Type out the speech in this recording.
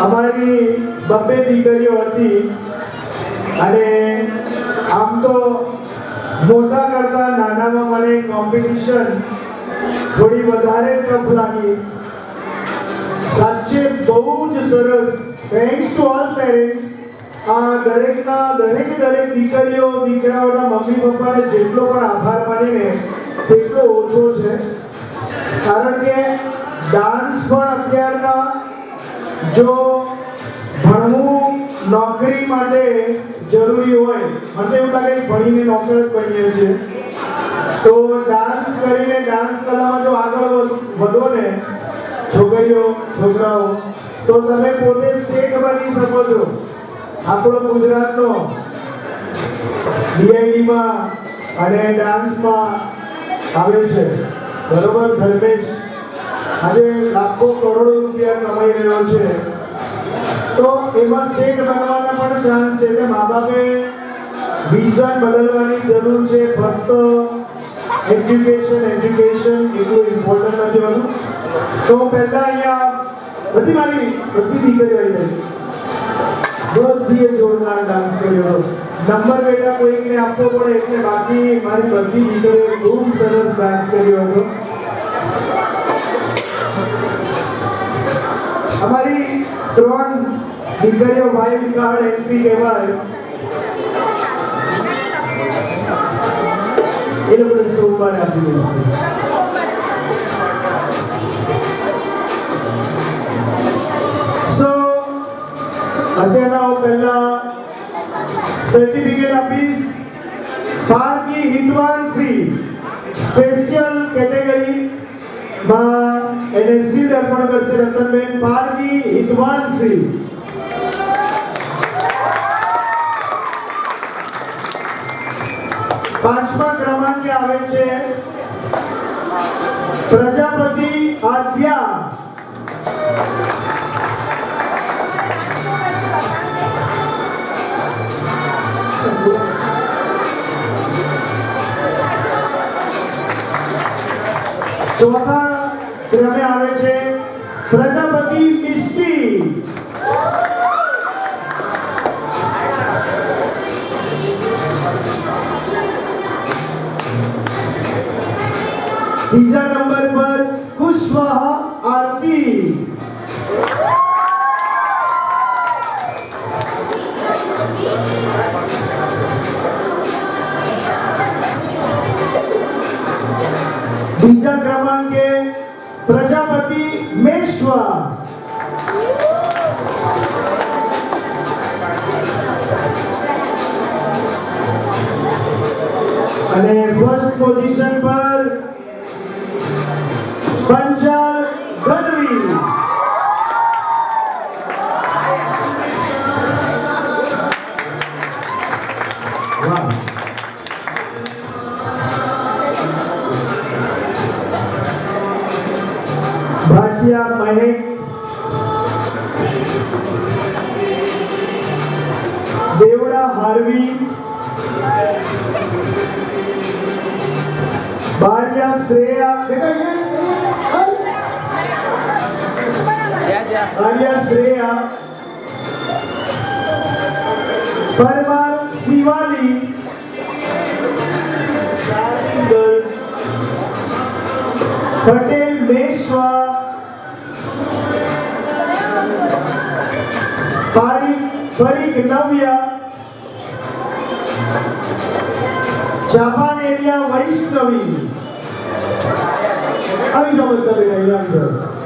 અમારી બબ્બે દીકરીઓ હતી અને આમ તો મોટા કરતા નાનામાં મને કોમ્પિટિશન થોડી વધારે ટફ લાગી. સાચે બહુ જ સરસ. Thanks to all parents. આ દરેક દીકરીઓ દીકરાઓના મમ્મી પપ્પાને જેટલો પણ આભાર માનીને તેટલો ઓછો છે. કારણ કે ડાન્સ પણ અત્યારના જો ભણવું નોકરી માટે જરૂરી હોય, મને એવું લાગે ભણીને નોકર જ બનીએ છીએ, તો ડાન્સ કરીને ડાન્સ કલામાં જો આગળ વધો ને છોકરીઓ છોકરાઓ, તો તમે પોતે શેઠ બની શકો છો. આપણો ગુજરાતનો ડીઆઈડીમાં અને ડાન્સમાં આવે છે, બરોબર. ધર્મેશ આજે લાખો કરોડો રૂપિયા કમાઈ રહ્યો છે, તો એમાં શેઠ બનવાના પણ ચાન્સ છે. એટલે મા બાપે વિઝન બદલવાની જરૂર છે. ફક્ત એજ્યુકેશન એટલું ઇમ્પોર્ટન્ટ નથી હોતું. તો પહેલા અહીંયા બધી દીકરીઓ આવી રહી, બધી જોરદાર ડાન્સ કર્યો. નંબર બેટા કોઈને આપવો પડે એટલે બાકી મારી બધી દીકરીઓએ ખૂબ સરસ ડાન્સ કર્યો હતો. અમારી 3 દીકરીઓ વાઇલ્ડ કાર્ડ એન્ટ્રી કહેવાય. એ લોકોને સોમવારે આપી દઈશું. સો અત્યારના પહેલા સર્ટિફિકેટ આપીશ. પારકી હિતવાનસિંહ સ્પેશિયલ કેટેગરી માં એને સીડ અર્પણ કરશે રતનબેન. પારકી હિતવાનસિંહ. પાંચમા ક્રમાંકે આવે છે પ્રજાપતિ આદ્યા. ચોથા ક્રમે આવે છે પ્રજાપતિ મિષ્ટી. ત્રીજા નંબર પર કુશવાહા આરતી. બીજા ક્રમાંકે પ્રજાપતિ મેશ્વા. અને ફર્સ્ટ પોઝિશન પર પંચાલ ગઢવી. વાહ. Bhatia Mahek, Devda Harvi, Bariya Shreya, Parmar Shivali, Patel Meshwa, Parikh Navya, Japan area Vaishnavi. આવી જાઓ બધા.